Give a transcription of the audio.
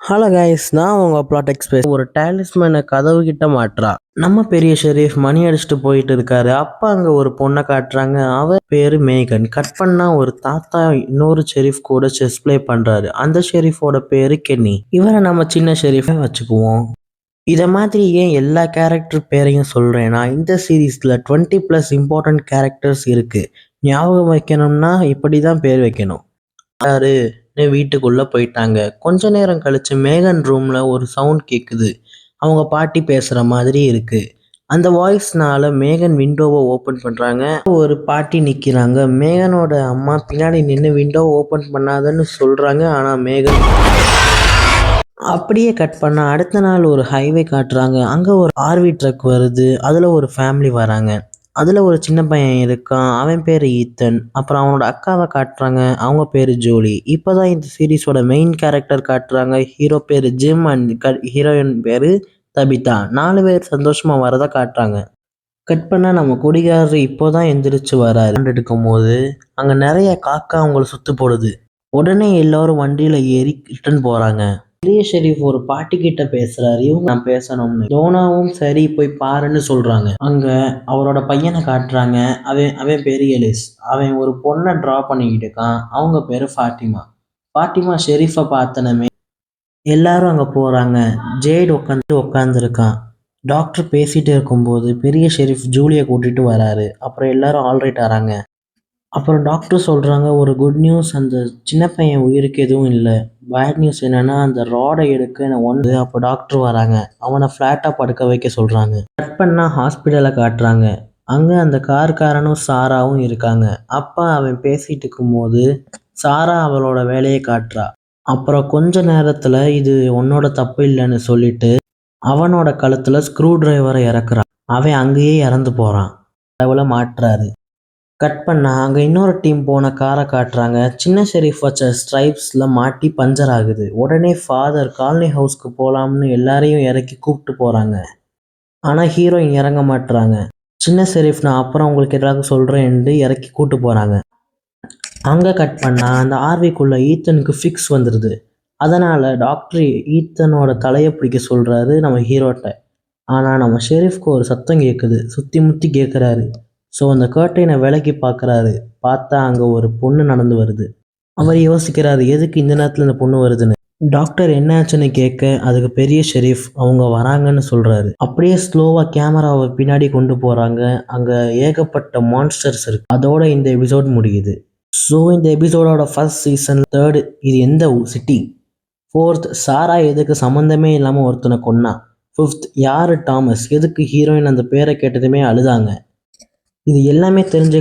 Hello guys, நான் உங்க plot express. ஒரு டாலிஸ்மேனை கதவு கிட்ட மாட்றா. நம்ம பெரிய ஷெரீஃப் மணி அடிச்சுட்டு போயிட்டு இருக்காரு. அப்ப அங்க ஒரு பொண்ணை காட்டுறாங்க. அவ பேரு மேகன். கட் பண்ணா ஒரு தாத்தா இன்னொரு ஷெரீஃப் கூட செஸ் ப்ளே பண்றாரு. அந்த ஷெரீஃபோட பேரு கென்னி. இவரை நம்ம சின்ன ஷெரீஃபை வச்சுக்குவோம். இத மாதிரி ஏன் எல்லா கேரக்டர் பேரையும் சொல்றேன்னா, இந்த சீரீஸ்ல 20+ இம்பார்ட்டன்ட் கேரக்டர்ஸ் இருக்கு. ஞாபகம் வைக்கணும்னா இப்படிதான் பேர் வைக்கணும். வீட்டுக்குள்ள போயிட்டாங்க. கொஞ்ச நேரம் கழிச்சு மேகன் ரூம்ல ஒரு சவுண்ட் கேக்குது. அவங்க பாட்டி பேசுற மாதிரி இருக்கு. அந்த வாய்ஸ்னால மேகன் விண்டோவை ஓபன் பண்றாங்க. ஒரு பாட்டி நிக்கிறாங்க. மேகனோட அம்மா பின்னாடி நின்று விண்டோவை ஓபன் பண்ணாதன்னு சொல்றாங்க. ஆனா மேகன் அப்படியே கட் பண்ணா அடுத்த நாள் ஒரு ஹைவே காட்டுறாங்க. அங்க ஒரு ஆர்வி ட்ரக் வருது. அதுல ஒரு ஃபேமிலி வராங்க. அதுல ஒரு சின்ன பையன் இருக்கான். அவன் பேரு ஈத்தன். அப்புறம் அவனோட அக்காவை காட்டுறாங்க. அவங்க பேரு ஜோலி. இப்பதான் இந்த சீரீஸோட மெயின் கேரக்டர் காட்டுறாங்க. ஹீரோ பேரு ஜிம் அண்ட் ஹீரோயின் பேரு தபிதா. 4 பேர் சந்தோஷமா வரதா காட்டுறாங்க. கட் பண்ணா நம்ம குடிகாரர் இப்போதான் எந்திரிச்சு வராரு. இருக்கும் போது அங்க நிறைய காக்கா அவங்கள சுத்து போடுது. உடனே எல்லாரும் வண்டியில ஏறி ரிட்டர்ன் போறாங்க. பெரிய ஷெரீஃப் ஒரு பாட்டி கிட்ட பேசுறாரு. இவங்க நான் பேசணும்னு. டோனாவும் சரி போய் பாருன்னு சொல்றாங்க. அங்க அவரோட பையனை காட்டுறாங்க. அவன் பேரு எலிஸ். அவன் ஒரு பொண்ணை டிரா பண்ணிக்கிட்டு இருக்கான். அவங்க பேரு ஃபாத்திமா. ஃபாத்திமா ஷெரீஃபை பார்த்தனமே எல்லாரும் அங்க போறாங்க. ஜேட் உட்காந்துருக்கான். டாக்டர் பேசிட்டு இருக்கும்போது பெரிய ஷெரீஃப் ஜூலியை கூட்டிட்டு வராரு. அப்புறம் எல்லாரும் ஆல்ரைட் ஆறாங்க. அப்புறம் டாக்டர் சொல்கிறாங்க, ஒரு குட் நியூஸ், அந்த சின்ன பையன் உயிருக்கு எதுவும் இல்லை. பேட் நியூஸ் என்னன்னா, அந்த ராடை எடுக்க அப்போ டாக்டர் வராங்க. அவனை ஃப்ளாட்டாக படுக்க வைக்க சொல்கிறாங்க. கட் பண்ணால் ஹாஸ்பிட்டலை காட்டுறாங்க. அங்கே அந்த கார்காரனும் சாராவும் இருக்காங்க. அப்பா அவன் பேசிட்டு இருக்கும்போது சாரா அவளோட வேலையை காட்டுறா. அப்புறம் கொஞ்ச நேரத்தில் இது உன்னோட தப்பு இல்லைன்னு சொல்லிட்டு அவனோட கழுத்தில் ஸ்க்ரூ டிரைவரை இறக்குறான். அவன் அங்கேயே இறந்து போகிறான். அவளை மாட்டுறாரு. கட் பண்ணா அங்கே இன்னொரு டீம் போன காரை காட்டுறாங்க. சின்ன ஷெரீஃப் வச்ச ஸ்ட்ரைப்ஸில் மாட்டி பஞ்சர் ஆகுது. உடனே ஃபாதர் காலனி ஹவுஸ்க்கு போகலாம்னு எல்லாரையும் இறக்கி கூப்பிட்டு போகிறாங்க. ஆனால் ஹீரோயின் இறங்க மாட்டுறாங்க. சின்ன ஷெரீஃப் நான் அப்புறம் உங்களுக்கு எதாவது சொல்கிறேன்ட்டு இறக்கி கூப்பிட்டு போகிறாங்க. அங்கே கட் பண்ணால் அந்த ஆர்விக்குள்ளே ஈத்தனுக்கு ஃபிக்ஸ் வந்துடுது. அதனால் டாக்டர் ஈத்தனோட தலையை பிடிக்க சொல்கிறாரு நம்ம ஹீரோட்ட. ஆனால் நம்ம ஷெரீஃப்க்கு ஒரு சத்தம் கேட்குது. சுற்றி முற்றி கேட்குறாரு. ஸோ அந்த கர்டைனை விலக்கி பார்க்குறாரு. பார்த்தா அங்கே ஒரு பொண்ணு நடந்து வருது. அவர் யோசிக்கிறாரு, எதுக்கு இந்த நேரத்தில் இந்த பொண்ணு வருதுன்னு. டாக்டர் என்னாச்சுன்னு கேட்க அதுக்கு பெரிய ஷெரீஃப் அவங்க வராங்கன்னு சொல்கிறாரு. அப்படியே ஸ்லோவாக கேமராவை பின்னாடி கொண்டு போகிறாங்க. அங்கே ஏகப்பட்ட மான்ஸ்டர்ஸ் இருக்கு. அதோட இந்த எபிசோட் முடியுது. ஸோ இந்த எபிசோடோட ஃபர்ஸ்ட் சீசன் 3 இது எந்த சிட்டி. 4th சாரா எதுக்கு சம்மந்தமே இல்லாமல் ஒருத்தனை கொன்னா. 5th யாரு டாமஸ், எதுக்கு ஹீரோயின் அந்த பேரை கேட்டதுமே அழுதாங்க. இது எல்லாமே தெரிஞ்சு